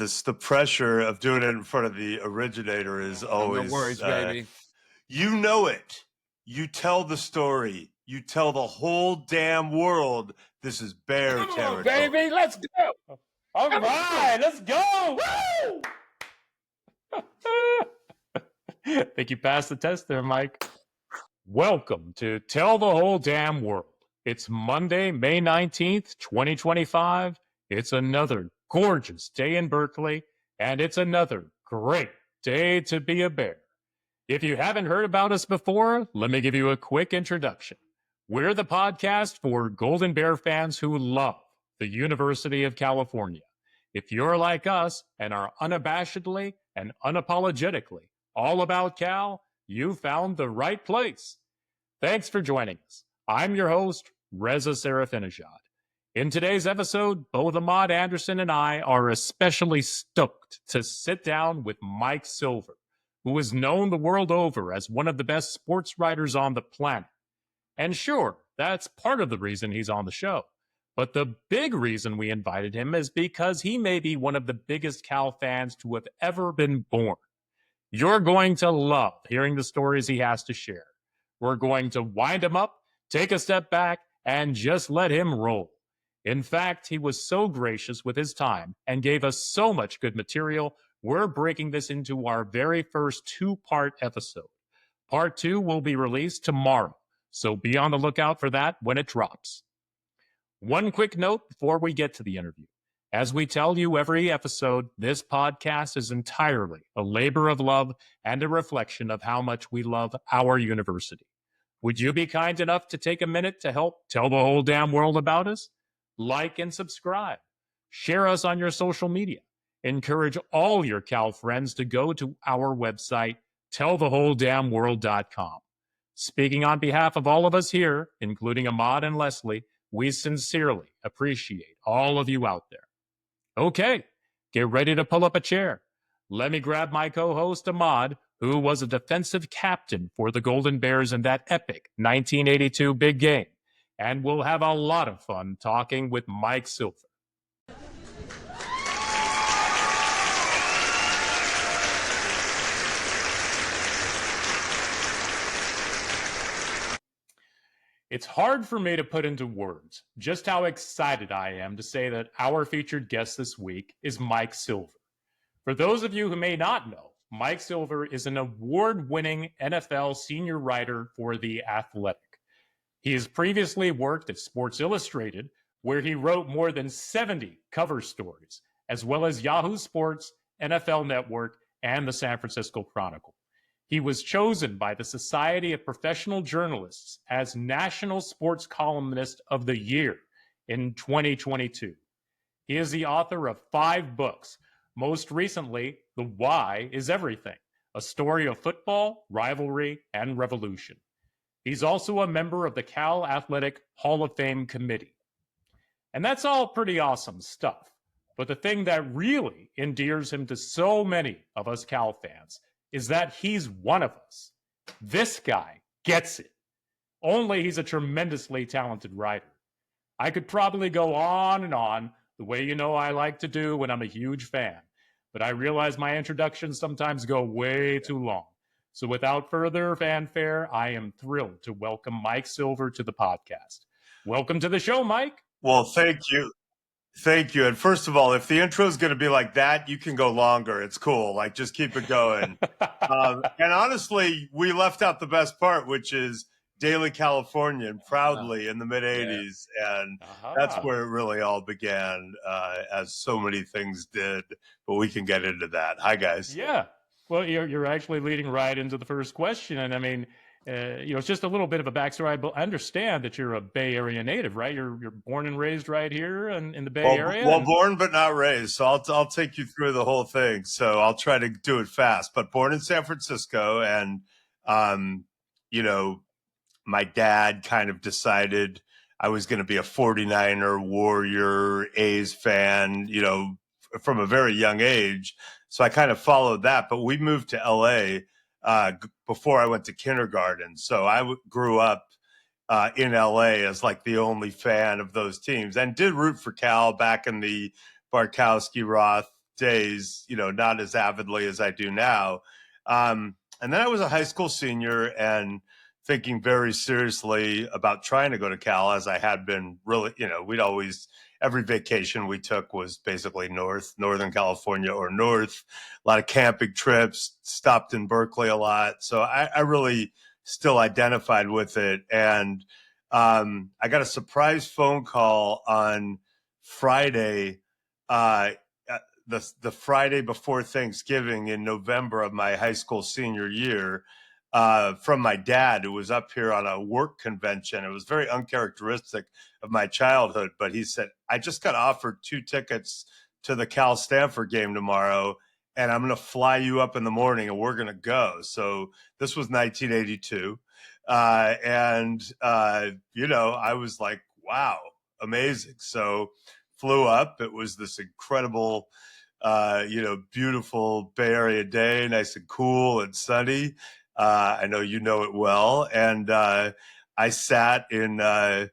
the pressure of doing it in front of the originator is always. No worries, baby. You know it. You tell the story. You tell the whole damn world this is bear territory. Baby, let's go. All right, let's go. Woo! I think you passed the test there, Mike. Welcome to Tell the Whole Damn World. It's Monday, May 19th, 2025. It's another gorgeous day in Berkeley, and it's another great day to be a bear. If you haven't heard about us before, let me give you a quick introduction. We're the podcast for Golden Bear fans who love the University of California. If you're like us and are unabashedly and unapologetically all about Cal, you found the right place. Thanks for joining us. I'm your host, Reza Sirafinejad. In today's episode, both Ahmad Anderson and I are especially stoked to sit down with Mike Silver, who is known the world over as one of the best sports writers on the planet. And sure, that's part of the reason he's on the show. But the big reason we invited him is because he may be one of the biggest Cal fans to have ever been born. You're going to love hearing the stories he has to share. We're going to wind him up, take a step back, and just let him roll. In fact, he was so gracious with his time and gave us so much good material, we're breaking this into our very first two-part episode. Part 2 will be released tomorrow, so be on the lookout for that when it drops. One quick note before we get to the interview. As we tell you every episode, this podcast is entirely a labor of love and a reflection of how much we love our university. Would you be kind enough to take a minute to help tell the whole damn world about us? Like and subscribe. Share us on your social media. Encourage all your Cal friends to go to our website, tellthewholedamnworld.com. Speaking on behalf of all of us here, including Ahmad and Leslie, we sincerely appreciate all of you out there. Okay, get ready to pull up a chair. Let me grab my co-host Ahmad, who was a defensive captain for the Golden Bears in that epic 1982 big game, and we'll have a lot of fun talking with Mike Silver. It's hard for me to put into words just how excited I am to say that our featured guest this week is Mike Silver. For those of you who may not know, Mike Silver is an award-winning NFL senior writer for The Athletic. He has previously worked at Sports Illustrated, where he wrote more than 70 cover stories, as well as Yahoo Sports, NFL Network, and the San Francisco Chronicle. He was chosen by the Society of Professional Journalists as National Sports Columnist of the Year in 2022. He is the author of 5 books, most recently, The Why is Everything, a story of football, rivalry, and revolution. He's also a member of the Cal Athletic Hall of Fame Committee. And that's all pretty awesome stuff. But the thing that really endears him to so many of us Cal fans is that he's one of us. This guy gets it. Only he's a tremendously talented writer. I could probably go on and on, the way you know I like to do when I'm a huge fan. But I realize my introductions sometimes go way too long. So without further fanfare, I am thrilled to welcome Mike Silver to the podcast. Welcome to the show, Mike. Well, thank you. Thank you. And first of all, if the intro is going to be like that, you can go longer. It's cool. Like, just keep it going. And honestly, we left out the best part, which is Daily Californian, proudly in the mid-'80s. Yeah. And that's where it really all began, as so many things did. But we can get into that. Hi, guys. Yeah. Well, you're actually leading right into the first question. And I mean, it's just a little bit of a backstory. I understand that you're a Bay Area native, right? You're born and raised right here in the Bay Area. Well, born but not raised. So I'll take you through the whole thing. So I'll try to do it fast. But born in San Francisco, and my dad kind of decided I was going to be a 49er, Warrior, A's fan, from a very young age. So I kind of followed that. But we moved to L.A. Before I went to kindergarten. So I grew up in LA as like the only fan of those teams, and did root for Cal back in the Bartkowski, Roth days, not as avidly as I do now. And then I was a high school senior and thinking very seriously about trying to go to Cal, as I had been really, we'd always, every vacation we took was basically Northern California or north, a lot of camping trips, stopped in Berkeley a lot. So I really still identified with it. And I got a surprise phone call on Friday, uh, the Friday before Thanksgiving in November of my high school senior year, from my dad, who was up here on a work convention. It was very uncharacteristic of my childhood, but he said, I just got offered 2 tickets to the Cal Stanford game tomorrow, and I'm going to fly you up in the morning and we're going to go. So this was 1982. I was like, wow, amazing. So flew up. It was this incredible, beautiful Bay Area day, nice and cool and sunny. I know you know it well. And I sat in, I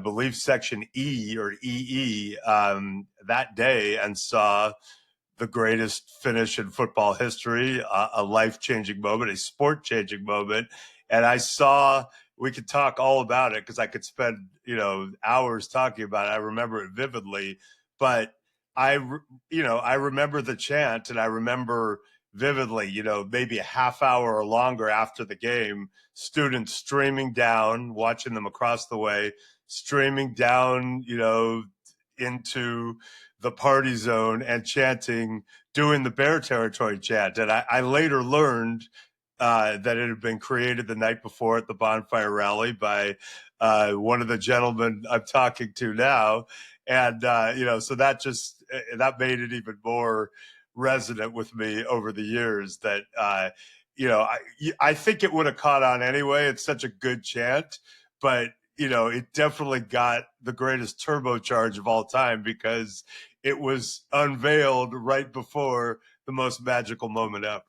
believe, section E or EE that day and saw the greatest finish in football history, a life-changing moment, a sport-changing moment. And I saw, we could talk all about it because I could spend, hours talking about it. I remember it vividly, but I remember the chant, and I remember vividly, maybe a half hour or longer after the game, students streaming down, watching them across the way, streaming down, into the party zone and chanting, doing the Bear Territory chant. And I later learned that it had been created the night before at the bonfire rally by one of the gentlemen I'm talking to now. And, so that made it even more resonant with me over the years that, I think it would have caught on anyway. It's such a good chant, but it definitely got the greatest turbocharge of all time because it was unveiled right before the most magical moment ever.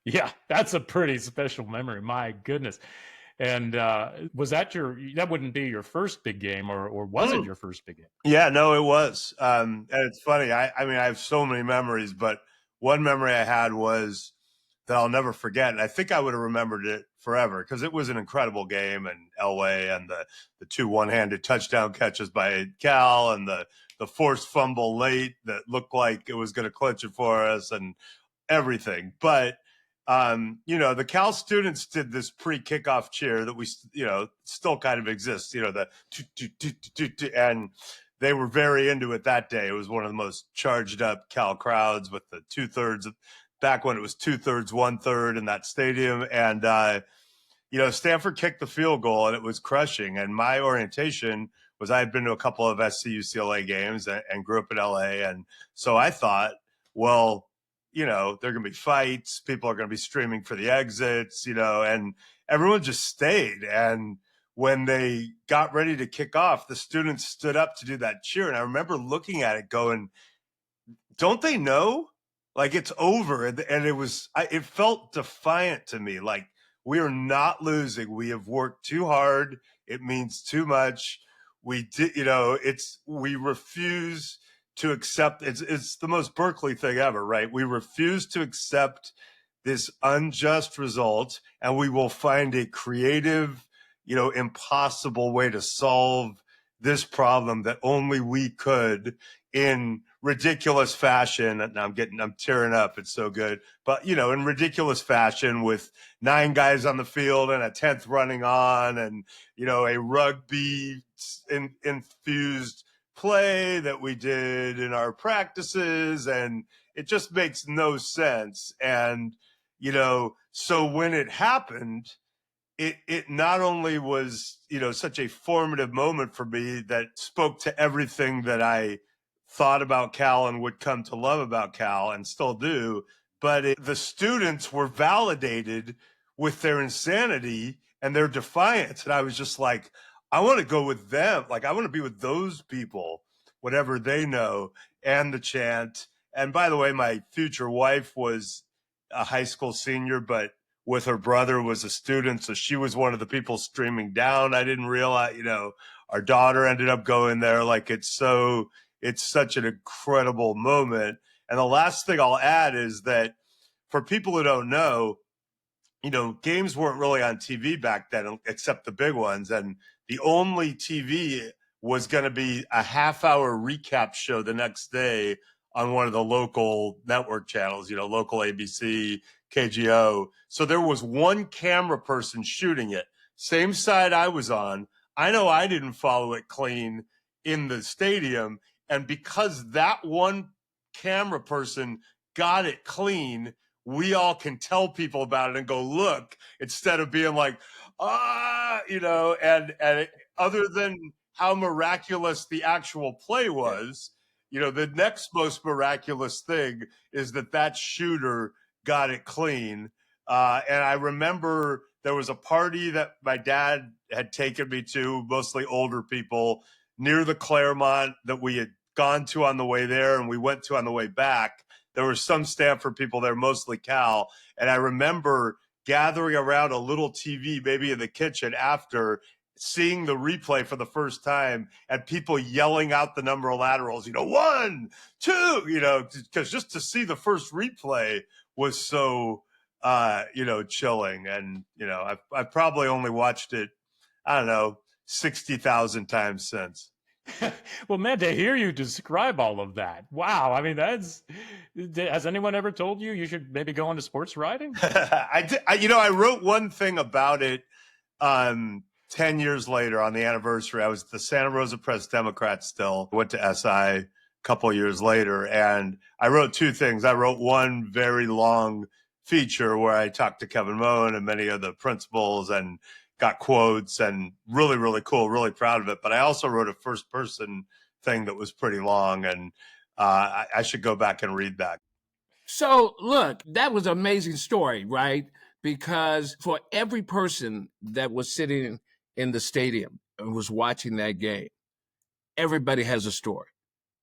Yeah, that's a pretty special memory. My goodness. And was that that wouldn't be your first big game, or was it your first big game? Yeah, no, it was. And it's funny. I mean, I have so many memories, but one memory I had was that I'll never forget. And I think I would have remembered it forever because it was an incredible game in Elway, and the 2 one-handed touchdown catches by Cal, and the forced fumble late that looked like it was going to clinch it for us, and everything. But the Cal students did this pre-kickoff cheer that we, still kind of exists, and they were very into it that day. It was one of the most charged up Cal crowds with the 2/3, back when it was 2/3, 1/3 in that stadium. And, Stanford kicked the field goal and it was crushing. And my orientation was I had been to a couple of SC UCLA games and grew up in LA. And so I thought, well, there are going to be fights. People are going to be streaming for the exits, and everyone just stayed. And when they got ready to kick off, the students stood up to do that cheer. And I remember looking at it going, don't they know? Like, it's over. And it felt defiant to me. Like, we are not losing. We have worked too hard. It means too much. We did, we refuse to accept. It's the most Berkeley thing ever, right? We refuse to accept this unjust result, and we will find a creative, impossible way to solve this problem that only we could in ridiculous fashion. And I'm tearing up. It's so good. But, in ridiculous fashion with 9 guys on the field and a 10th running on, and, a rugby infused play that we did in our practices. And it just makes no sense. And, so when it happened, it not only was, such a formative moment for me that spoke to everything that I thought about Cal and would come to love about Cal and still do, but the students were validated with their insanity and their defiance. And I was just like, I want to go with them. Like, I want to be with those people, whatever they know, and the chant. And by the way, my future wife was a high school senior, but with her brother was a student. So she was one of the people streaming down. I didn't realize, our daughter ended up going there. Like, it's so it's such an incredible moment. And the last thing I'll add is that for people who don't know, games weren't really on TV back then, except the big ones. And the only TV was going to be a half-hour recap show the next day on one of the local network channels, local ABC, KGO. So there was one camera person shooting it, same side I was on. I know I didn't follow it clean in the stadium. And because that one camera person got it clean, we all can tell people about it and go, look, instead of being like, other than how miraculous the actual play was, the next most miraculous thing is that shooter got it clean. And I remember there was a party that my dad had taken me to, mostly older people, near the Claremont that we had gone to on the way there and we went to on the way back. There were some Stanford people there, mostly Cal. And I remember gathering around a little TV, maybe in the kitchen after, seeing the replay for the first time and people yelling out the number of laterals, 1, 2, because just to see the first replay was so, chilling. And, I've probably only watched it, I don't know, 60,000 times since. Well, man, to hear you describe all of that, wow. I mean, has anyone ever told you should maybe go into sports writing? I wrote one thing about it 10 years later on the anniversary. I was at the Santa Rosa Press Democrat still, went to SI a couple of years later, and I wrote two things. I wrote one very long feature where I talked to Kevin Moen and many of the principals and got quotes, and really, really cool, really proud of it. But I also wrote a first person thing that was pretty long, and I should go back and read that. So look, that was an amazing story, right? Because for every person that was sitting in the stadium and was watching that game, everybody has a story.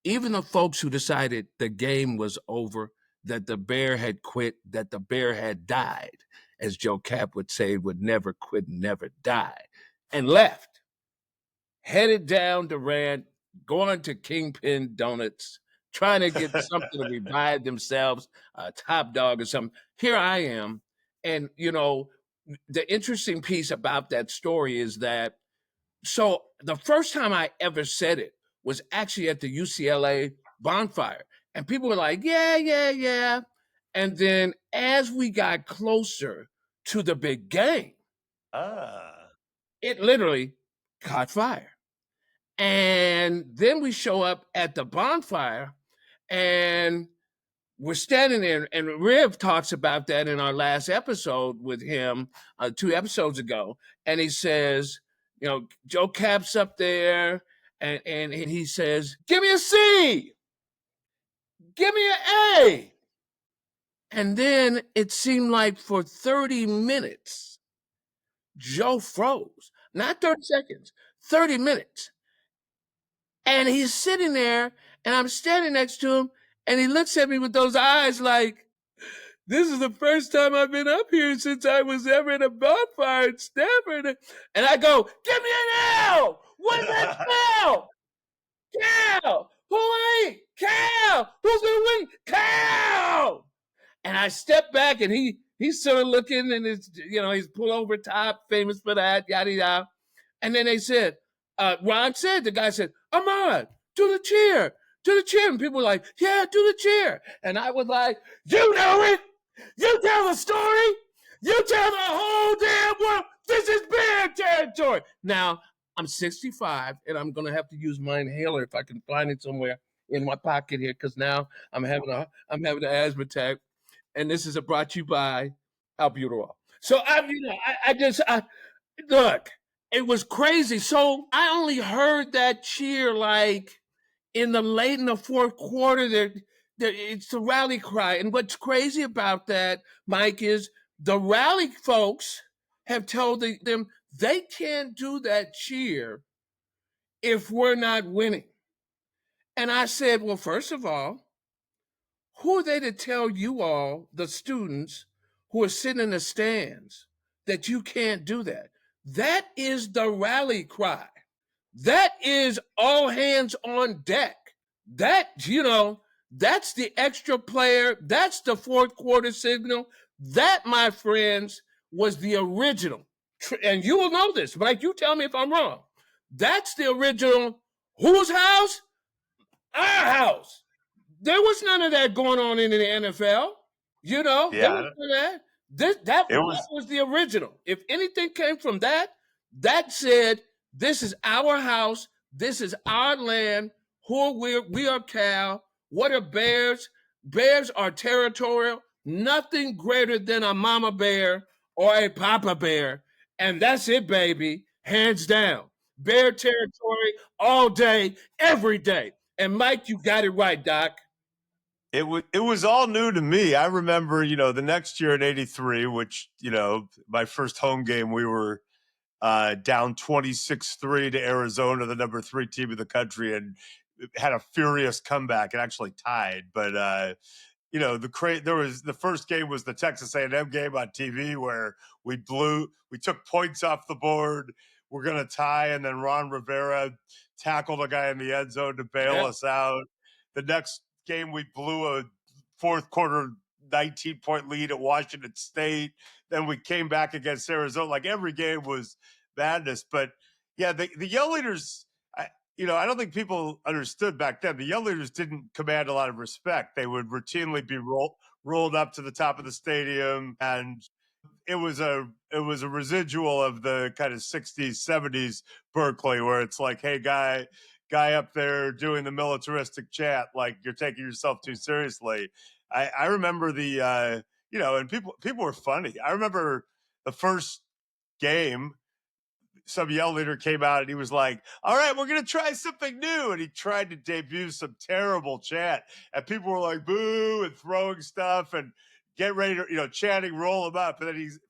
Even the folks who decided the game was over, that the bear had quit, that the bear had died, as Joe Cap would say, would never quit, never die, and left, headed down Durant, going to Kingpin Donuts, trying to get something to revive themselves, a top dog or something. Here I am. And, the interesting piece about that story is that, so the first time I ever said it was actually at the UCLA bonfire. And people were like, yeah. And then as we got closer to the big game, it literally caught fire. And then we show up at the bonfire and we're standing there. And Riv talks about that in our last episode with him 2 episodes ago. And he says, Joe Cap's up there and he says, give me a C. Give me an A. And then it seemed like for 30 minutes, Joe froze. Not 30 seconds, 30 minutes. And he's sitting there, and I'm standing next to him, and he looks at me with those eyes like, this is the first time I've been up here since I was ever in a bonfire at Stanford. And I go, give me an L. What is that L? Cal. Who ain't? Cal. Who's going to win? Cal. And I step back, and he's sort of looking, and he's pull over top, famous for that, yada yada. And then they said, Ron said, the guy said, Ahmad, do the cheer. And people were like, yeah, do the cheer. And I was like, you know it. You tell the story. You tell the whole damn world. This is bear territory. Now, I'm 65, and I'm going to have to use my inhaler if I can find it somewhere in my pocket here, because now I'm having an asthma attack. And this is brought to you by albuterol. So look, it was crazy. So I only heard that cheer like in the fourth quarter. It's the rally cry. And what's crazy about that, Mike, is the rally folks have told them they can't do that cheer if we're not winning. And I said, well, first of all, who are they to tell you all, the students who are sitting in the stands, that you can't do that? That is the rally cry. That is all hands on deck. That's the extra player. That's the fourth quarter signal. That, my friends, was the original. And you will know this, Mike. You tell me if I'm wrong. That's the original. Whose house? Our house. There was none of that going on in the NFL. There was none of that. That was the original. If anything came from that, that said, this is our house. This is our land. We are Cal. What are bears? Bears are territorial. Nothing greater than a mama bear or a papa bear. And that's it, baby. Hands down. Bear territory all day, every day. And Mike, you got it right, Doc. It was all new to me. I remember, the next year in '83, which, my first home game, we were down 26-3 to Arizona, the number 3 team in the country, and had a furious comeback. It actually tied, but the first game was the Texas A&M game on TV where we took points off the board. We're going to tie, and then Ron Rivera tackled a guy in the end zone to bail us out. The next game, we blew a fourth quarter 19-point lead at Washington State. Then we came back against Arizona. Like, every game was madness. But yeah, the Yell Leaders, I don't think people understood back then. The Yell Leaders didn't command a lot of respect. They would routinely be rolled up to the top of the stadium, and it was a residual of the kind of 60s, 70s Berkeley, where it's like, hey, guy up there doing the militaristic chant, like, you're taking yourself too seriously. I remember and people were funny. I remember the first game, some Yell Leader came out and he was like, all right, we're going to try something new. And he tried to debut some terrible chant, and people were like, boo, and throwing stuff and get ready to, chanting, roll him up. And then he's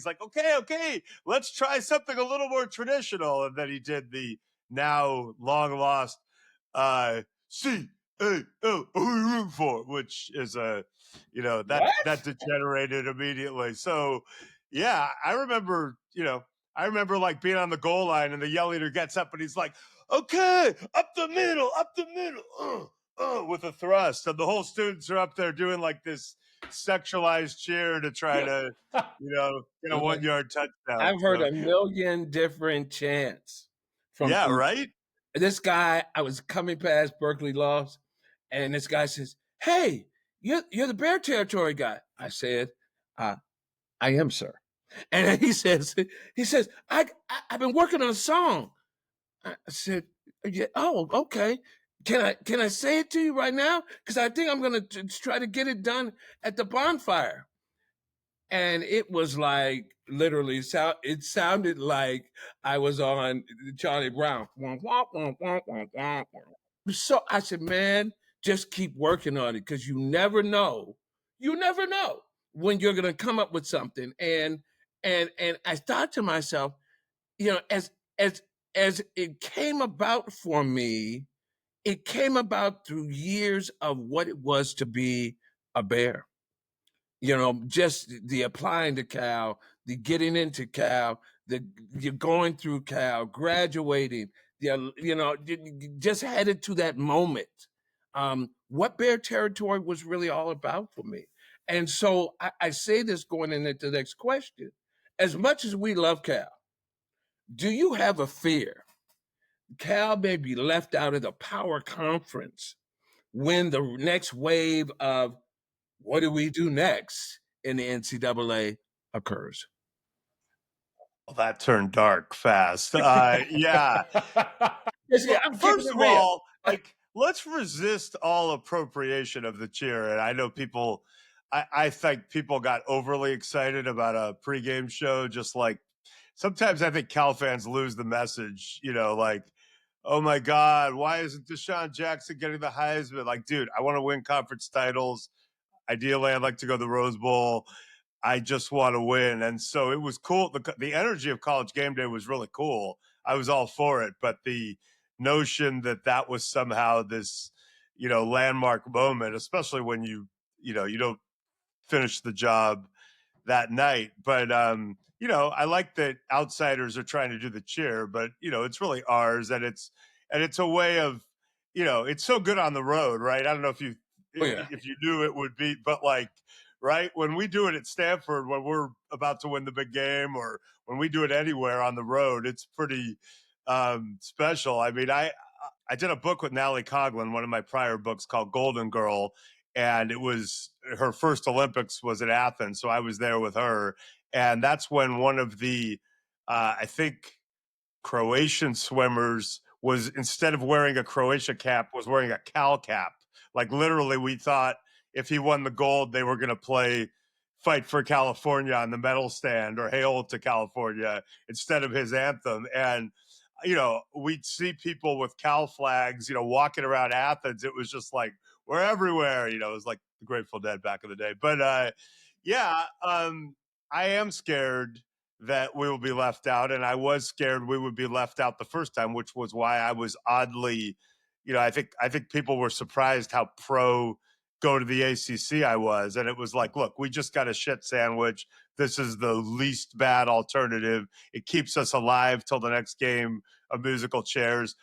like, okay, let's try something a little more traditional. And then he did the now long lost C-A-L, who are you rooting for? Which is that degenerated immediately. So yeah, I remember like being on the goal line, and the Yell Leader gets up and he's like, okay, up the middle, with a thrust. And the whole students are up there doing like this sexualized cheer to try to, get a 1-yard touchdown. I've heard a million different chants from right? This guy. I was coming past Berkeley Lofts, and this guy says, hey, you're the Bear Territory guy. I said, I am, sir. And he says, I've been working on a song. I said, yeah, oh, okay. Can I say it to you right now? Because I think I'm going to try to get it done at the bonfire. And it was like, literally, it sounded like I was on Charlie Brown. So I said, man, just keep working on it, because you never know. You never know when you're going to come up with something. And I thought to myself, as it came about for me, it came about through years of what it was to be a bear. Just the applying to Cal, the getting into Cal, you're going through Cal, graduating, just headed to that moment. What Bear Territory was really all about for me. And so I say this going into the next question. As much as we love Cal, do you have a fear Cal may be left out of the power conference when the next wave of what do we do next in the NCAA occurs? Well, that turned dark fast. Yeah. First of all, let's resist all appropriation of the cheer. And I know people, I think people got overly excited about a pregame show. Just like, sometimes I think Cal fans lose the message, like, oh my God, why isn't Deshaun Jackson getting the Heisman? Like, dude, I want to win conference titles. Ideally, I'd like to go to the Rose Bowl. I just want to win. And so it was cool. The energy of College Game Day was really cool. I was all for it. But the notion that was somehow this, landmark moment, especially when you don't finish the job that night. But, I like that outsiders are trying to do the cheer, but, it's really ours. And it's a way of, it's so good on the road, right? I don't know Oh yeah. if you knew it would be, but like, right when we do it at Stanford, when we're about to win the big game, or when we do it anywhere on the road, it's pretty special. I mean, I did a book with Natalie Coughlin, one of my prior books called Golden Girl, and it was her first Olympics was at Athens, so I was there with her, and that's when one of the I think Croatian swimmers was, instead of wearing a Croatia cap, was wearing a Cal cap. Like literally, we thought if he won the gold, they were going to play "Fight for California" on the medal stand, or "Hail to California" instead of his anthem. And we'd see people with Cal flags, walking around Athens. It was just like, we're everywhere. It was like the Grateful Dead back in the day. But yeah, I am scared that we will be left out. And I was scared we would be left out the first time, which was why I was oddly, I think people were surprised how pro go to the ACC I was. And it was like, look, we just got a shit sandwich. This is the least bad alternative. It keeps us alive till the next game of musical chairs.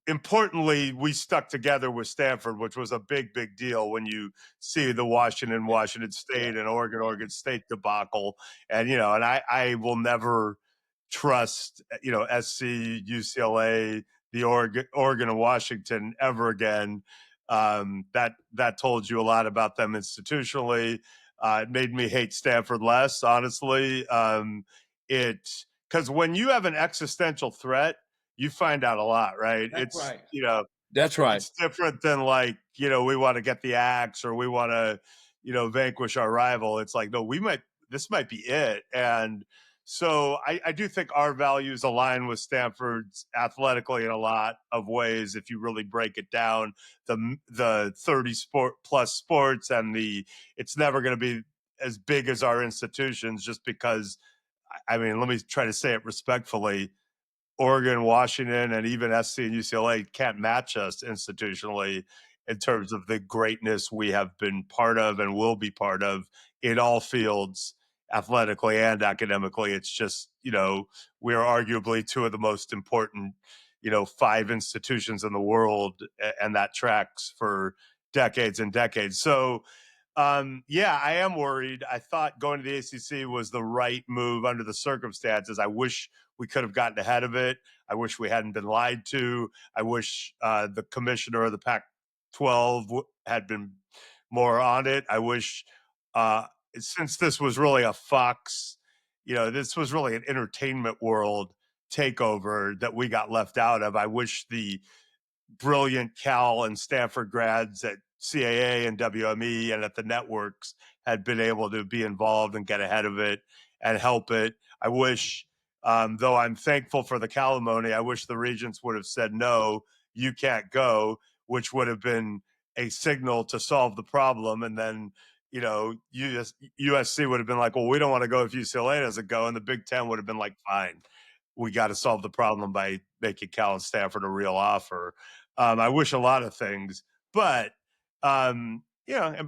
Importantly, we stuck together with Stanford, which was a big, big deal when you see the Washington State and Oregon State debacle. And, and I will never trust, SC, UCLA, the Oregon and Washington ever again. That told you a lot about them institutionally. It made me hate Stanford less, honestly. Because when you have an existential threat, you find out a lot, right? That's right. That's right. It's different than like, we want to get the axe, or we want to, vanquish our rival. It's like, no, this might be it. And so I do think our values align with Stanford's athletically in a lot of ways. If you really break it down, the 30 plus sports, and it's never going to be as big as our institutions, just because, I mean, let me try to say it respectfully. Oregon, Washington, and even SC and UCLA can't match us institutionally in terms of the greatness we have been part of and will be part of in all fields, athletically and academically. It's just, we're arguably two of the most important, 5 institutions in the world, and that tracks for decades and decades. So, yeah, I am worried. I thought going to the ACC was the right move under the circumstances. I wish we could have gotten ahead of it. I wish we hadn't been lied to. I wish the commissioner of the Pac-12 had been more on it. I wish, since this was really a Fox, this was really an entertainment world takeover that we got left out of. I wish the brilliant Cal and Stanford grads at CAA and WME and at the networks had been able to be involved and get ahead of it and help it. I wish, though I'm thankful for the calimony, I wish the regents would have said, no, you can't go, which would have been a signal to solve the problem. And then, USC would have been like, well, we don't want to go if UCLA doesn't go. And the Big Ten would have been like, fine, we got to solve the problem by making Cal and Stanford a real offer. I wish a lot of things, but and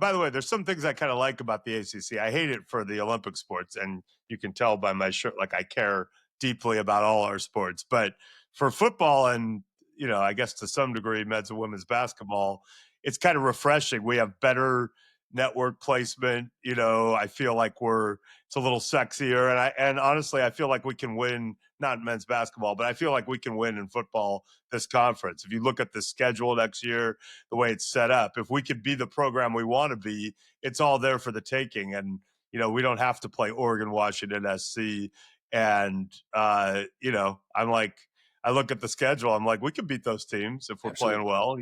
by the way, there's some things I kind of like about the ACC. I hate it for the Olympic sports, and you can tell by my shirt, like I care deeply about all our sports. But for football and, I guess to some degree, men's and women's basketball, it's kind of refreshing. We have better network placement. I feel like it's a little sexier, and honestly, I feel like we can win, not in men's basketball, but I feel like we can win in football this conference. If you look at the schedule next year, the way it's set up, if we could be the program we want to be, it's all there for the taking. And, we don't have to play Oregon, Washington, SC. And, I'm like, I look at the schedule, I'm like, we can beat those teams if we're Absolutely. playing well,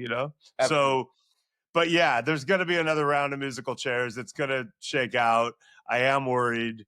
Absolutely. So, but yeah, there's going to be another round of musical chairs. It's going to shake out. I am worried.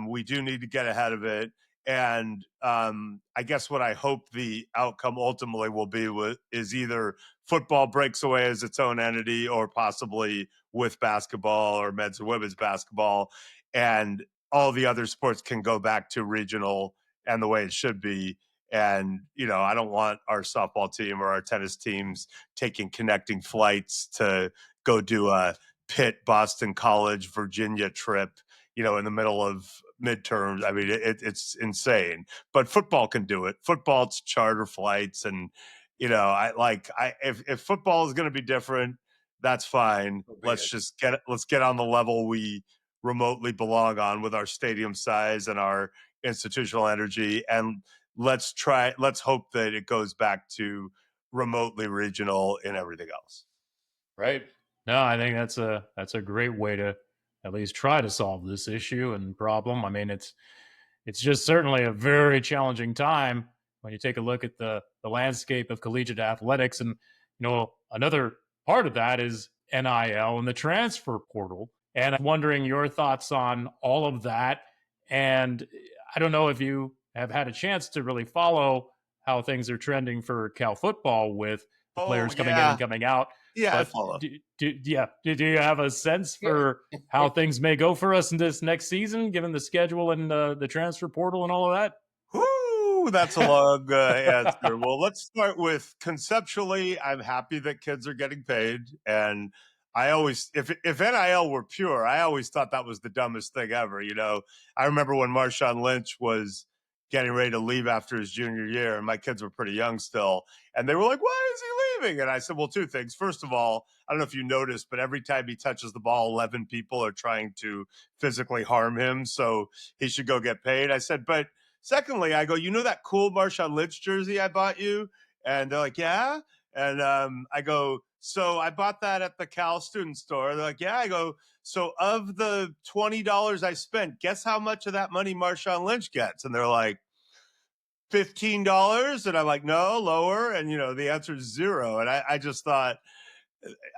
We do need to get ahead of it. And I guess what I hope the outcome ultimately will be is either football breaks away as its own entity, or possibly with basketball or men's and women's basketball, and all the other sports can go back to regional and the way it should be. And, I don't want our softball team or our tennis teams taking connecting flights to go do a Pitt, Boston College, Virginia trip, in the middle of midterms. I mean, it's insane. But football can do it. Football, it's charter flights, and if football is going to be different, that's fine. Let's get on the level we remotely belong on with our stadium size and our institutional energy, and let's hope that it goes back to remotely regional in everything else. Right. No, I think that's a great way to at least try to solve this issue and problem. I mean, it's just certainly a very challenging time when you take a look at the landscape of collegiate athletics. And another part of that is NIL and the transfer portal. And I'm wondering your thoughts on all of that. And I don't know if you have had a chance to really follow how things are trending for Cal football with the players coming in and coming out. Yeah, I But follow. do you have a sense for how things may go for us in this next season, given the schedule and the transfer portal and all of that? Whoo, that's a long answer. Well, let's start with conceptually. I'm happy that kids are getting paid, and I always, if NIL were pure, I always thought that was the dumbest thing ever. I remember when Marshawn Lynch was getting ready to leave after his junior year, and my kids were pretty young still, and they were like, "Why is he leaving?" And I said, "Well, two things. First of all, I don't know if you noticed, but every time he touches the ball, 11 people are trying to physically harm him, so he should go get paid." I said, but secondly, I go, that cool Marshawn Lynch jersey I bought you? And they're like, yeah. And I go, so I bought that at the Cal student store. They're like, yeah. I go, so of the $20 I spent, guess how much of that money Marshawn Lynch gets? And they're like, $15. And I'm like, no, lower. And, the answer is zero. And I just thought,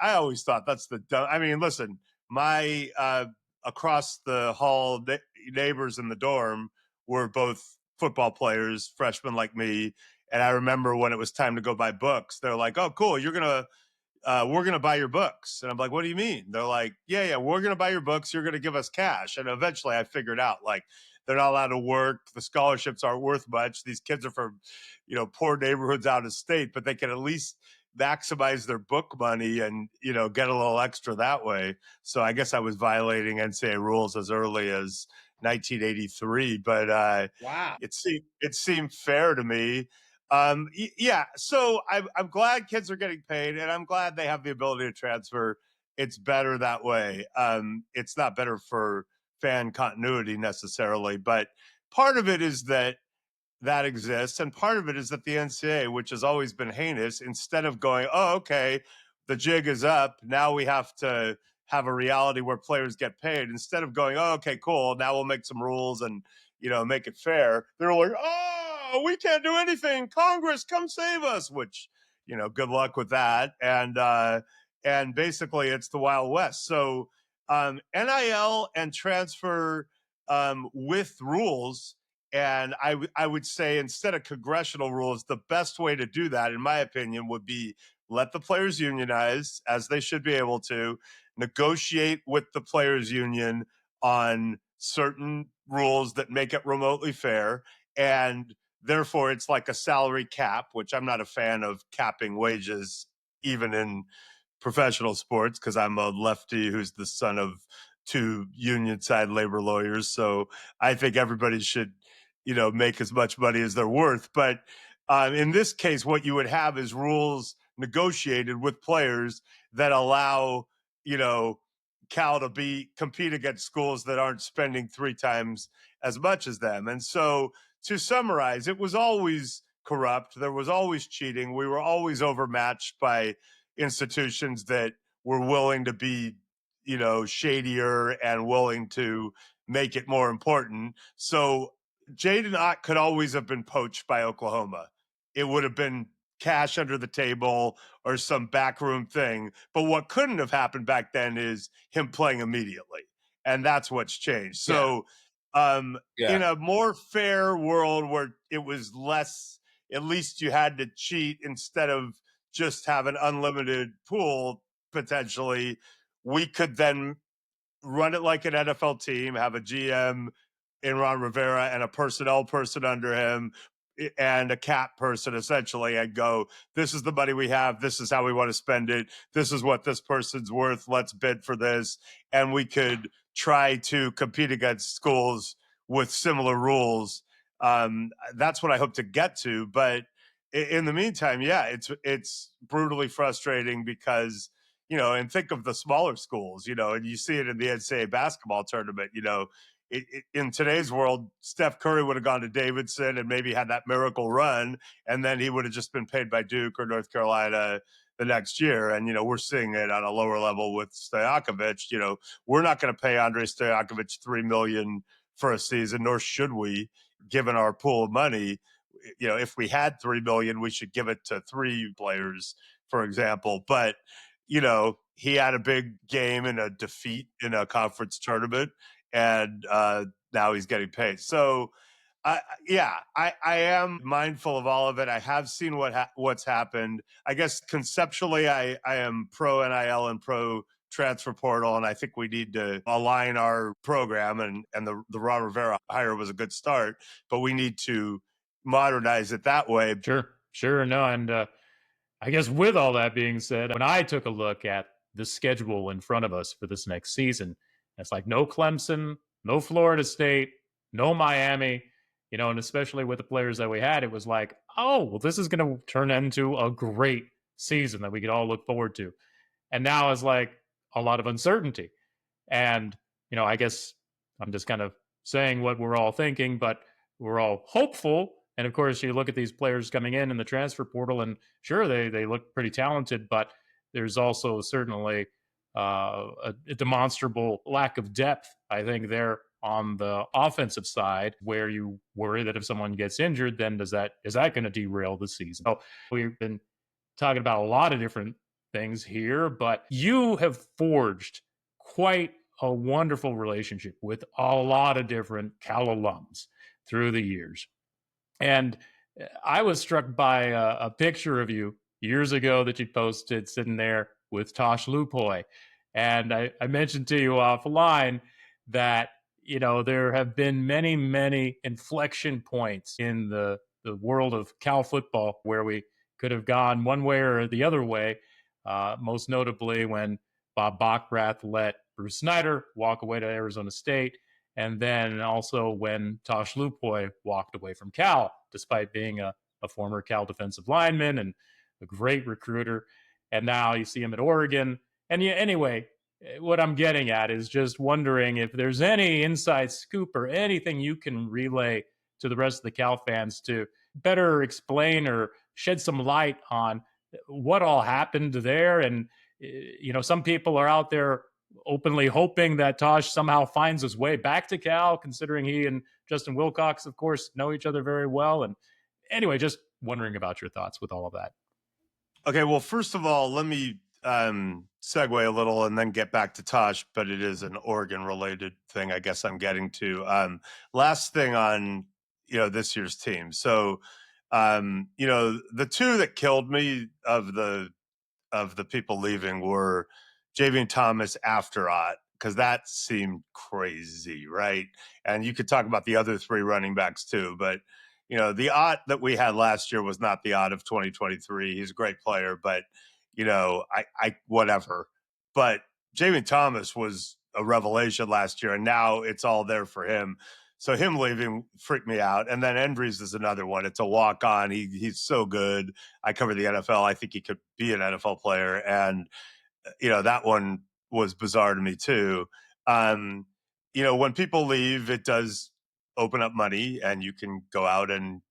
I always thought that's the dumb. I mean, listen, my across the hall neighbors in the dorm were both football players, freshmen like me. And I remember when it was time to go buy books, they're like, "Oh, cool, we're gonna buy your books." And I'm like, "What do you mean?" They're like, "Yeah, we're gonna buy your books. You're gonna give us cash." And eventually, I figured out like they're not allowed to work. The scholarships aren't worth much. These kids are from, poor neighborhoods out of state, but they can at least maximize their book money and get a little extra that way. So I guess I was violating NCAA rules as early as 1983, but Wow. it seemed fair to me. Yeah, so I'm glad kids are getting paid, and I'm glad they have the ability to transfer. It's better that way. It's not better for fan continuity necessarily, but part of it is that exists. And part of it is that the NCAA, which has always been heinous, instead of going, oh, okay, the jig is up, now we have to have a reality where players get paid, instead of going, oh, okay, cool, now we'll make some rules and, make it fair, they're like, oh, we can't do anything. Congress, come save us, which, good luck with that. And basically it's the Wild West. So NIL and transfer with rules, and I would say instead of congressional rules, the best way to do that, in my opinion, would be let the players unionize, as they should be able to, negotiate with the players union on certain rules that make it remotely fair. And therefore, it's like a salary cap, which I'm not a fan of capping wages, even in professional sports, because I'm a lefty who's the son of two union side labor lawyers. So I think everybody should, make as much money as they're worth. But in this case, what you would have is rules negotiated with players that allow, Cal to compete against schools that aren't spending 3 times as much as them. And so to summarize, it was always corrupt. There was always cheating. We were always overmatched by institutions that were willing to be, shadier and willing to make it more important. So Jaden Ott could always have been poached by Oklahoma. It would have been cash under the table or some backroom thing. But what couldn't have happened back then is him playing immediately. And that's what's changed. So in a more fair world where it was less, at least you had to cheat instead of just have an unlimited pool potentially, we could then run it like an NFL team, have a GM in Ron Rivera and a personnel person under him and a cap person essentially, and go, this is the money we have. This is how we want to spend it. This is what this person's worth. Let's bid for this. And we could try to compete against schools with similar rules. That's what I hope to get to. But in the meantime, yeah, it's brutally frustrating because, and think of the smaller schools, and you see it in the NCAA basketball tournament, in today's world, Steph Curry would have gone to Davidson and maybe had that miracle run, and then he would have just been paid by Duke or North Carolina the next year. And, we're seeing it on a lower level with Stojakovic. We're not going to pay Andrei Stojakovic $3 million for a season, nor should we, given our pool of money. If we had 3 million, we should give it to 3 players, for example. But, he had a big game in a defeat in a conference tournament, and now he's getting paid. So, I am mindful of all of it. I have seen what's happened. I guess conceptually, I am pro NIL and pro transfer portal, and I think we need to align our program. And the Ron Rivera hire was a good start, but we need to modernize it that way. Sure. No, and I guess with all that being said, when I took a look at the schedule in front of us for this next season, it's like no Clemson, no Florida State, no Miami, and especially with the players that we had, it was like, oh, well, this is going to turn into a great season that we could all look forward to. And now it's like a lot of uncertainty. And, I guess I'm just kind of saying what we're all thinking, but we're all hopeful. And of course, you look at these players coming in the transfer portal, and sure, they look pretty talented, but there's also certainly a demonstrable lack of depth, I think, there on the offensive side, where you worry that if someone gets injured, then is that going to derail the season? So we've been talking about a lot of different things here, but you have forged quite a wonderful relationship with a lot of different Cal alums through the years. And I was struck by a picture of you years ago that you posted sitting there with Tosh Lupoi. And I mentioned to you offline that, there have been many, many inflection points in the world of Cal football where we could have gone one way or the other way, most notably when Bob Backrath let Bruce Snyder walk away to Arizona State, and then also when Tosh Lupoi walked away from Cal, despite being a former Cal defensive lineman and a great recruiter. And now you see him at Oregon. And anyway, what I'm getting at is just wondering if there's any inside scoop or anything you can relay to the rest of the Cal fans to better explain or shed some light on what all happened there. And, some people are out there openly hoping that Tosh somehow finds his way back to Cal, considering he and Justin Wilcox, of course, know each other very well. And anyway, just wondering about your thoughts with all of that. Okay, well, first of all, let me segue a little and then get back to Tosh, but it is an Oregon-related thing I guess I'm getting to. Last thing on, this year's team. So, the two that killed me of the people leaving were Javian Thomas after Ott, because that seemed crazy, right? And you could talk about the other 3 running backs too, but the Ott that we had last year was not the Ott of 2023. He's a great player, but I whatever. But Javian Thomas was a revelation last year, and now it's all there for him. So him leaving freaked me out. And then Endries is another one. It's a walk-on. He's so good. I cover the NFL. I think he could be an NFL player. And, that one was bizarre to me too. When people leave, it does open up money, and you can go out and,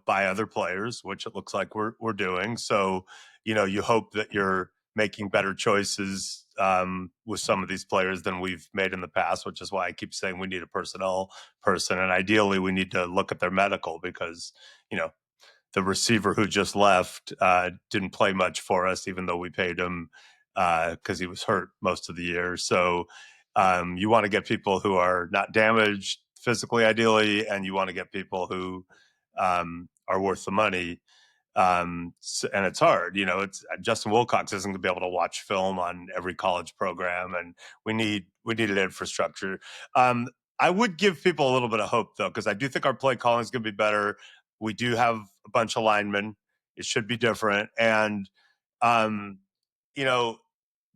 buy other players, which it looks like we're doing. So, you hope that you're making better choices with some of these players than we've made in the past, which is why I keep saying we need a personnel person. And ideally, we need to look at their medical, because, the receiver who just left didn't play much for us, even though we paid him because he was hurt most of the year. So you want to get people who are not damaged physically, ideally, and you want to get people who are worth the money. And it's hard, it's Justin Wilcox isn't going to be able to watch film on every college program, and we need an infrastructure. I would give people a little bit of hope though, because I do think our play calling is going to be better. We do have a bunch of linemen. It should be different. And,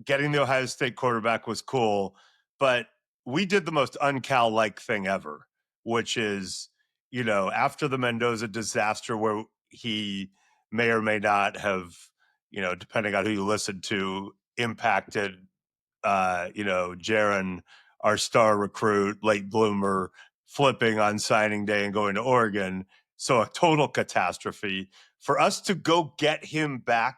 getting the Ohio State quarterback was cool, but we did the most un-Cal-like thing ever, which is, after the Mendoza disaster, where he may or may not have, depending on who you listen to, impacted, Jaron, our star recruit, late bloomer, flipping on signing day and going to Oregon. So a total catastrophe. For us to go get him back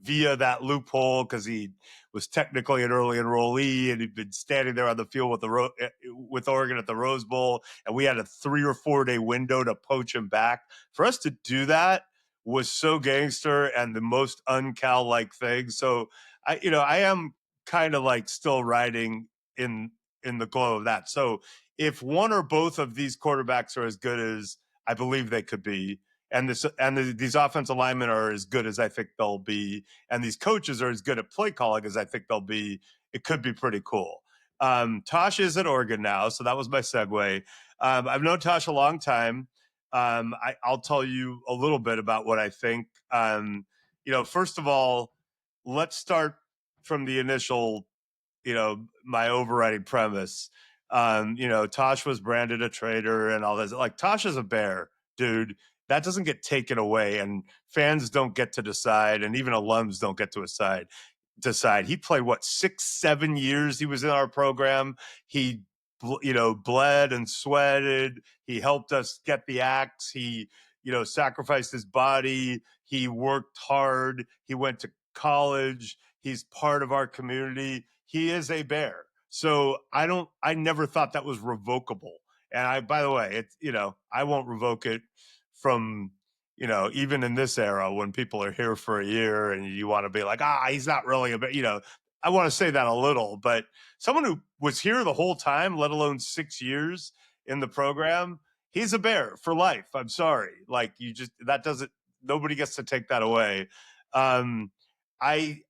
via that loophole, because he was technically an early enrollee and he'd been standing there on the field with Oregon at the Rose Bowl, and we had a 3 or 4 day window to poach him back. For us to do that was so gangster and the most un-Cal-like thing. So I am kind of like still riding in the glow of that. So if one or both of these quarterbacks are as good as I believe they could be, and these offensive linemen are as good as I think they'll be, and these coaches are as good at play calling as I think they'll be, it could be pretty cool. Tosh is at Oregon now, so that was my segue. I've known Tosh a long time. I'll tell you a little bit about what I think. First of all, let's start from the initial, my overriding premise. Tosh was branded a traitor and all this. Like, Tosh is a bear, dude. That doesn't get taken away, and fans don't get to decide, and even alums don't get to decide. He played 6-7 years he was in our program. He bled and sweated. He helped us get the axe. He sacrificed his body. He worked hard. He went to college. He's part of our community. He is a bear. So I never thought that was revocable. And by the way, I won't revoke it from, even in this era when people are here for a year and you want to be like, he's not really a bear, I want to say that a little, but someone who was here the whole time, let alone 6 years in the program, he's a bear for life. I'm sorry. Like, nobody gets to take that away. I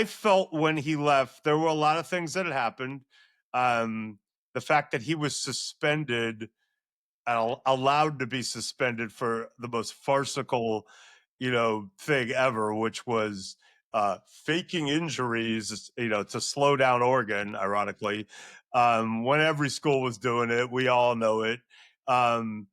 felt when he left, there were a lot of things that had happened. The fact that he was suspended, allowed to be suspended for the most farcical, thing ever, which was faking injuries, to slow down Oregon, ironically, when every school was doing it. We all know it. And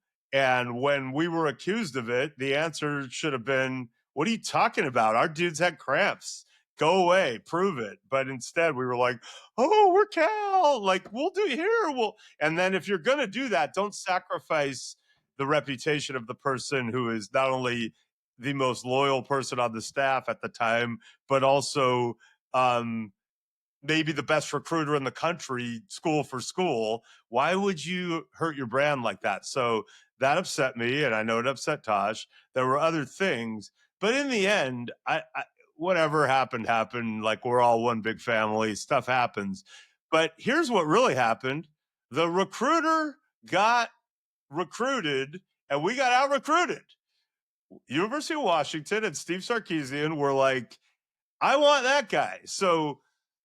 when we were accused of it, the answer should have been, what are you talking about? Our dudes had cramps. Go away, prove it. But instead we were like, oh, we're Cal. Like, we'll do here. And then if you're going to do that, don't sacrifice the reputation of the person who is not only the most loyal person on the staff at the time, but also maybe the best recruiter in the country, school for school. Why would you hurt your brand like that? So that upset me, and I know it upset Tosh. There were other things, but in the end, I whatever happened. Like, we're all one big family. Stuff happens. But here's what really happened. The recruiter got recruited, and we got out-recruited. University of Washington and Steve Sarkisian were like, I want that guy. So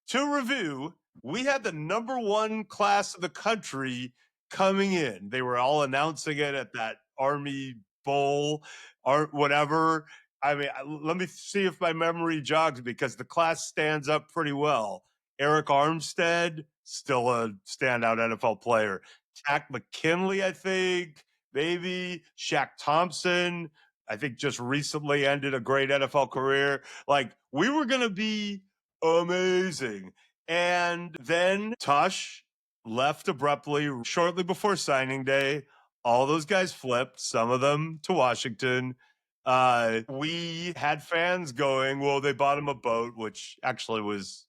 to review, we had the #1 class of the country coming in. They were all announcing it at that Army Bowl or whatever. I mean, let me see if my memory jogs, because the class stands up pretty well. Eric Armstead, still a standout NFL player. Tack McKinley, I think, maybe. Shaq Thompson, I think, just recently ended a great NFL career. Like, we were going to be amazing. And then Tosh left abruptly shortly before signing day. All those guys flipped, some of them to Washington. We had fans going, well, they bought him a boat, which actually was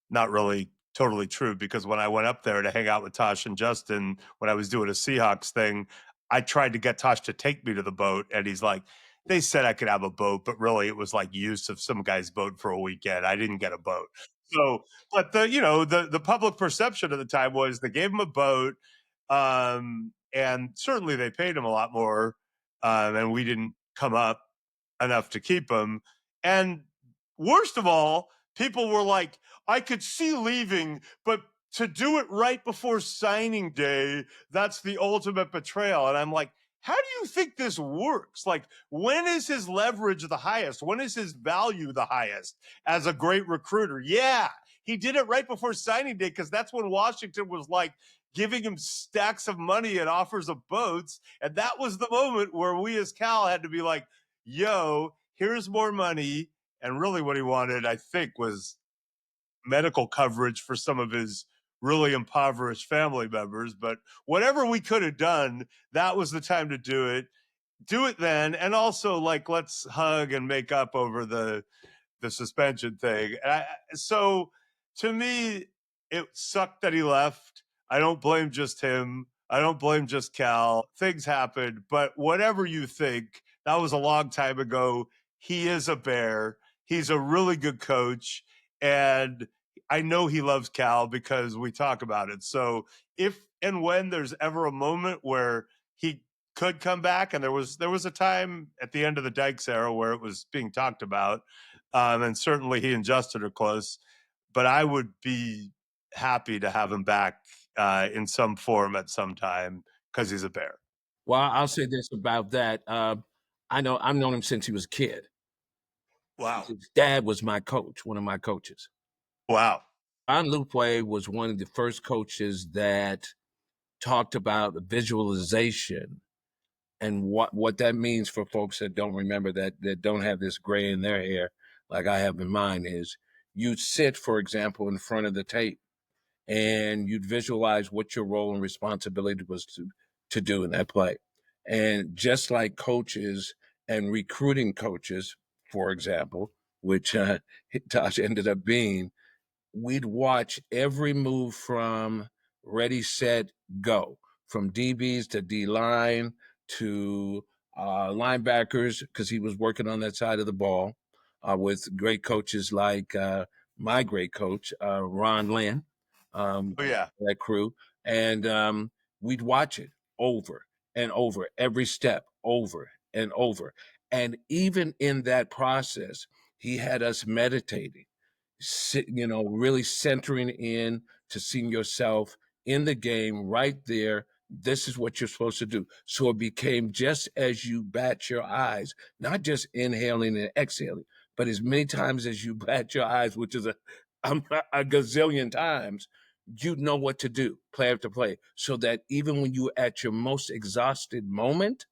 not really totally true, because when I went up there to hang out with Tosh and Justin, when I was doing a Seahawks thing, I tried to get Tosh to take me to the boat, and he's like, they said I could have a boat, but really it was like use of some guy's boat for a weekend. I didn't get a boat. So, but the public perception at the time was they gave him a boat, and certainly they paid him a lot more, and we didn't come up enough to keep him. And worst of all, people were like, I could see leaving, but to do it right before signing day, that's the ultimate betrayal. And I'm like, how do you think this works? Like, when is his leverage the highest? When is his value the highest as a great recruiter? Yeah, he did it right before signing day because that's when Washington was like giving him stacks of money and offers of boats. And that was the moment where we as Cal had to be like, yo, here's more money. And really what he wanted, I think, was medical coverage for some of his really impoverished family members. But whatever we could have done, that was the time to do it. Do it then. And also, like, let's hug and make up over the suspension thing. So to me, it sucked that he left. I don't blame just him. I don't blame just Cal. Things happened, but whatever you think, that was a long time ago. He is a Bear. He's a really good coach. And I know he loves Cal because we talk about it. So if and when there's ever a moment where he could come back, and there was a time at the end of the Dykes era where it was being talked about, and certainly he and Justin are close, but I would be happy to have him back in some form at some time because he's a Bear. Well, I'll say this about that. I've known him since he was a kid. Wow. His dad was my coach, one of my coaches. Wow. Tosh Lupoi was one of the first coaches that talked about visualization and what that means for folks that don't remember, that don't have this gray in their hair like I have in mine. Is you'd sit, for example, in front of the tape and you'd visualize what your role and responsibility was to do in that play. And just like coaches and recruiting coaches, for example, which Tosh ended up being, we'd watch every move from ready, set, go, from DBs to D line to linebackers, because he was working on that side of the ball with great coaches like my great coach, Ron Lynn, Oh, yeah. that crew. And we'd watch it over and over, every step over and over. And even in that process, he had us meditating, really centering in to seeing yourself in the game right there. This is what you're supposed to do. So it became just as you bat your eyes, not just inhaling and exhaling, but as many times as you bat your eyes, which is a gazillion times, you know what to do, play after play, so that even when you're at your most exhausted moment,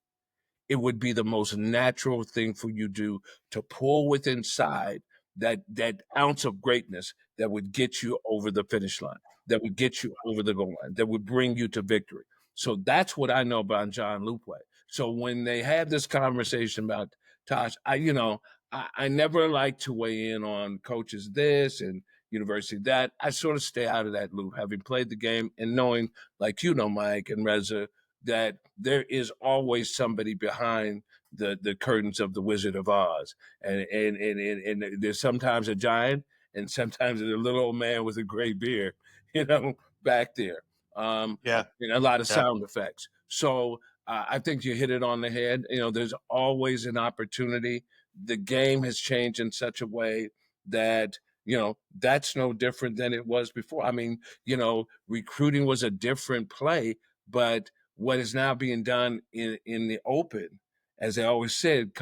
it would be the most natural thing for you to pull with inside that ounce of greatness that would get you over the finish line, that would get you over the goal line, that would bring you to victory. So that's what I know about John Lupoi. So when they had this conversation about Tosh, I never like to weigh in on coaches this and university that. I sort of stay out of that loop, having played the game and knowing, like Mike and Reza, that there is always somebody behind the curtains of the Wizard of Oz, and there's sometimes a giant, and sometimes there's a little old man with a gray beard, back there. Yeah. And a lot of sound effects. So I think you hit it on the head. There's always an opportunity. The game has changed in such a way that that's no different than it was before. I mean, recruiting was a different play, but what is now being done in the open, as I always said,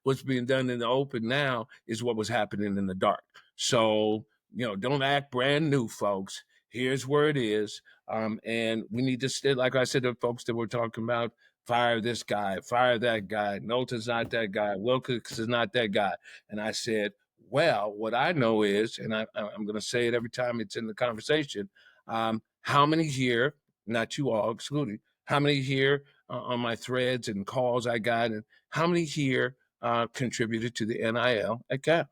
what's being done in the open now is what was happening in the dark. So, don't act brand new, folks. Here's where it is. And we need to stay, like I said, the folks that we're talking about, fire this guy, fire that guy. Knowlton's not that guy. Wilkins is not that guy. And I said, well, what I know is, and I'm going to say it every time it's in the conversation, how many here, not you all excluding, how many here on my threads and calls I got, and how many here contributed to the NIL at Cal?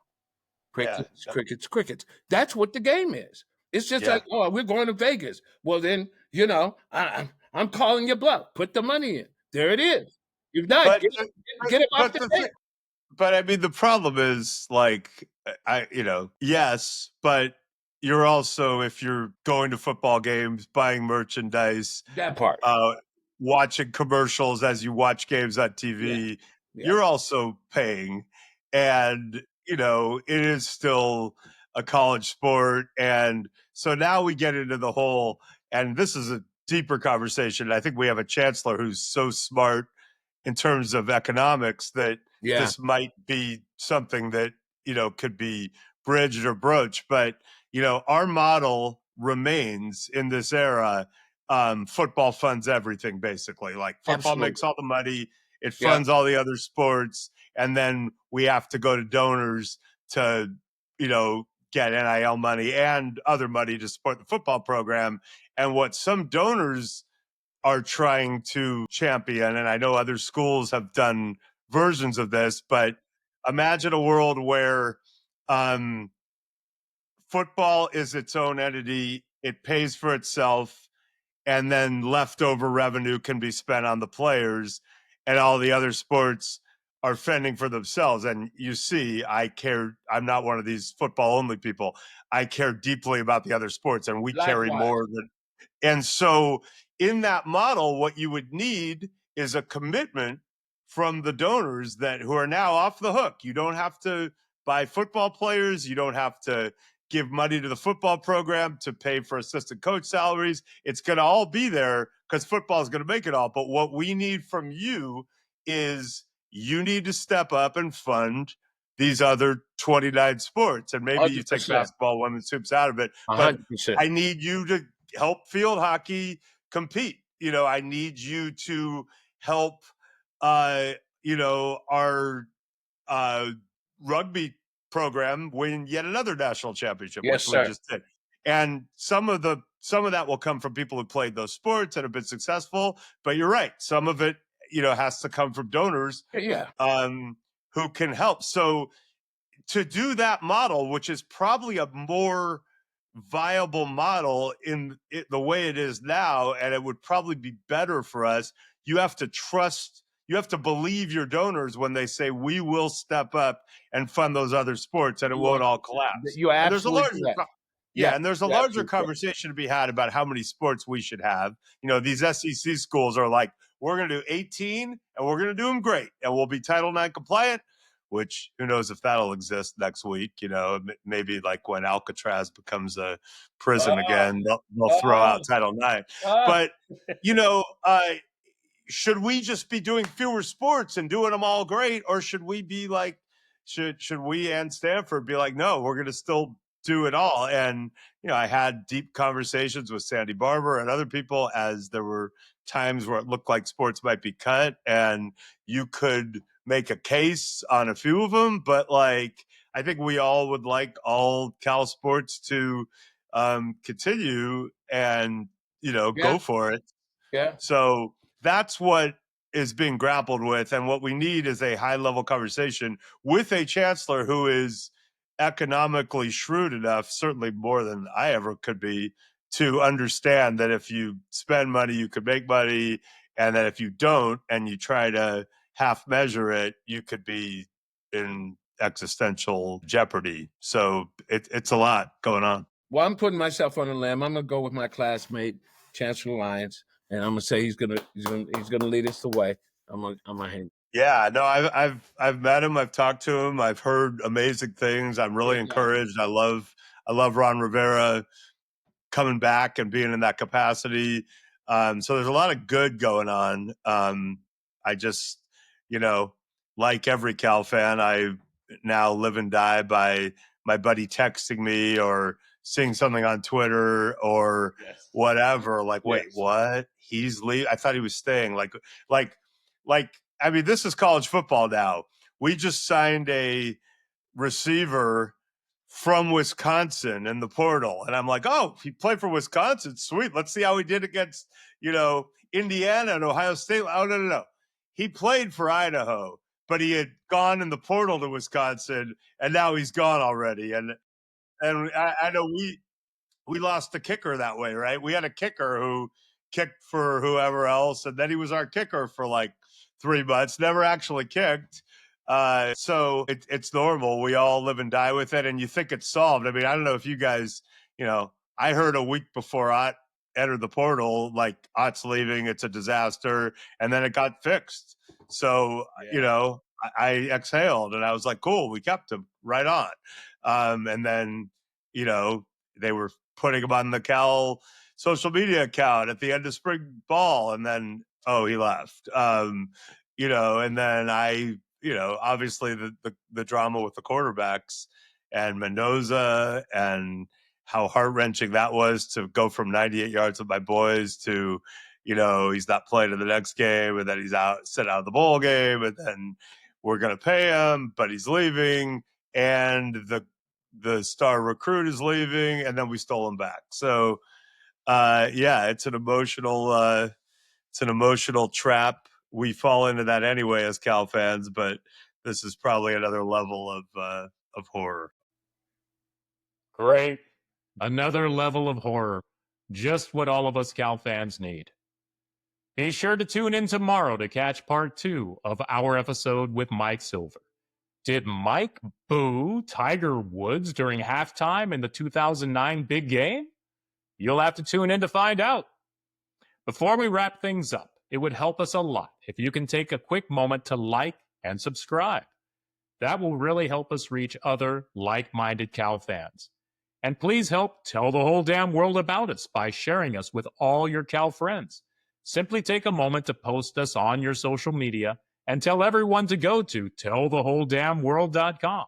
Crickets, Yeah. crickets. That's what the game is. It's just like, oh, we're going to Vegas. Well, then, I'm calling your bluff. Put the money in. There it is. You've not But, get it off the table. But I mean, the problem is, like, yes, but you're also, if you're going to football games, buying merchandise, That part. watching commercials as you watch games on TV, you're also paying. And, it is still a college sport. And so now we get into the whole, and this is a deeper conversation. I think we have a chancellor who's so smart in terms of economics that this might be something that, could be bridged or broached. But, our model remains in this era. Football funds everything, basically. Like football Absolutely. makes all the money, it Yeah. funds all the other sports, and then we have to go to donors to, get NIL money and other money to support the football program. And what some donors are trying to champion, and I know other schools have done versions of this, but imagine a world where football is its own entity, it pays for itself, and then leftover revenue can be spent on the players, and all the other sports are fending for themselves. And you see, I'm not one of these football only people. I care deeply about the other sports, and we carry Likewise. more than. And so, in that model, what you would need is a commitment from the donors who are now off the hook. You don't have to buy football players. You don't have to give money to the football program to pay for assistant coach salaries. It's going to all be there because football is going to make it all. But what we need from you is you need to step up and fund these other 29 sports. And maybe you take 100%. basketball, women's hoops out of it. But 100%. I need you to help field hockey compete. I need you to help, our rugby program win yet another national championship, Yes, which we sir. just did. And some of that will come from people who played those sports and have been successful. But you're right. Some of it, has to come from donors Yeah. who can help. So to do that model, which is probably a more viable model in the way it is now, and it would probably be better for us, you have to believe your donors when they say we will step up and fund those other sports, and it won't all collapse. You're And there's a absolutely larger correct. and there's a you're larger absolutely correct. conversation to be had about how many sports we should have. These SEC schools are like, we're going to do 18 and we're going to do them great, and we'll be Title IX compliant, which who knows if that'll exist next week. Maybe like when Alcatraz becomes a prison again, they'll throw out Title IX. But, should we just be doing fewer sports and doing them all great? Or should we be like, should we and Stanford be like, no, we're going to still do it all? And, I had deep conversations with Sandy Barber and other people as there were times where it looked like sports might be cut, and you could make a case on a few of them. But I think we all would like all Cal sports to continue and, go for it. Yeah. So that's what is being grappled with. And what we need is a high level conversation with a chancellor who is economically shrewd enough, certainly more than I ever could be, to understand that if you spend money, you could make money. And that if you don't and you try to half measure it, you could be in existential jeopardy. So it's a lot going on. Well, I'm putting myself on a limb. I'm gonna go with my classmate, Chancellor Lyons, and I'm gonna say he's gonna lead us the way. I'm gonna hang. Yeah, no, I've met him. I've talked to him. I've heard amazing things. I'm really encouraged. I love Ron Rivera coming back and being in that capacity. So there's a lot of good going on. I just, like every Cal fan, I now live and die by my buddy texting me or seeing something on Twitter or whatever. Like, wait, what? He's leaving? I thought he was staying. Like. I mean, this is college football now. We just signed a receiver from Wisconsin in the portal. And I'm like, oh, he played for Wisconsin. Sweet. Let's see how he did against, Indiana and Ohio State. Oh, no. He played for Idaho, but he had gone in the portal to Wisconsin, and now he's gone already. And I know we lost the kicker that way, right? We had a kicker who kicked for whoever else, and then he was our kicker for like 3 months, never actually kicked. So it's normal. We all live and die with it, and you think it's solved. I mean, I don't know if you guys, I heard a week before Ott entered the portal, like Ott's leaving, it's a disaster, and then it got fixed. So, I exhaled, and I was like, cool, we kept him right on. And then, they were putting him on the Cal social media account at the end of spring ball, and then he left. And then obviously the drama with the quarterbacks and Mendoza and how heart-wrenching that was to go from 98 yards with my boys to, he's not playing in the next game, and then he's set out of the bowl game, and then we're going to pay him, but he's leaving, and the star recruit is leaving, and then we stole him back. So, it's an emotional trap. We fall into that anyway as Cal fans, but this is probably another level of horror. Great. Another level of horror. Just what all of us Cal fans need. Be sure to tune in tomorrow to catch part 2 of our episode with Mike Silver. Did Mike boo Tiger Woods during halftime in the 2009 big game? You'll have to tune in to find out. Before we wrap things up, it would help us a lot if you can take a quick moment to like and subscribe. That will really help us reach other like-minded Cal fans. And please help tell the whole damn world about us by sharing us with all your Cal friends. Simply take a moment to post us on your social media and tell everyone to go to tellthewholedamnworld.com.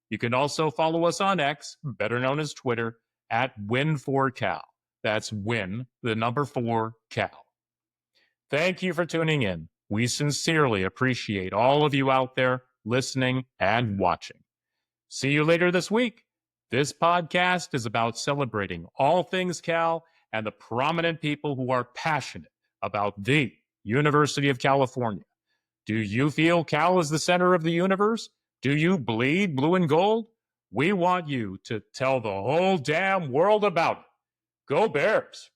You can also follow us on X, better known as Twitter, at Win4Cal. That's Win, the number 4, Cal. Thank you for tuning in. We sincerely appreciate all of you out there listening and watching. See you later this week. This podcast is about celebrating all things Cal and the prominent people who are passionate about the University of California. Do you feel Cal is the center of the universe? Do you bleed blue and gold? We want you to tell the whole damn world about it. Go Bears!